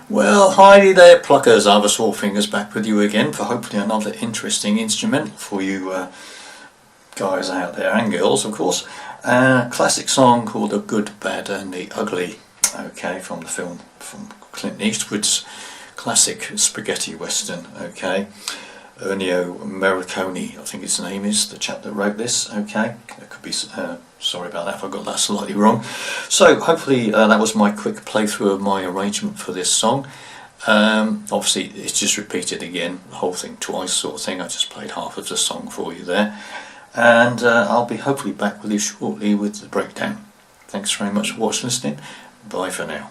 Well, hi there pluckers, Arthur Swallfingers back with you again for hopefully another interesting instrument for you guys out there and girls of course. Classic song called The Good, Bad and the Ugly, okay, from the film from Clint Eastwood's classic spaghetti western, okay. Ennio Morricone, I think his name is, the chap that wrote this, okay. It could be, sorry about that if I got that slightly wrong. So hopefully that was my quick playthrough of my arrangement for this song. Obviously it's just repeated again, the whole thing twice sort of thing. I just played half of the song for you there. And I'll be hopefully back with you shortly with the breakdown. Thanks very much for watching and listening. Bye for now.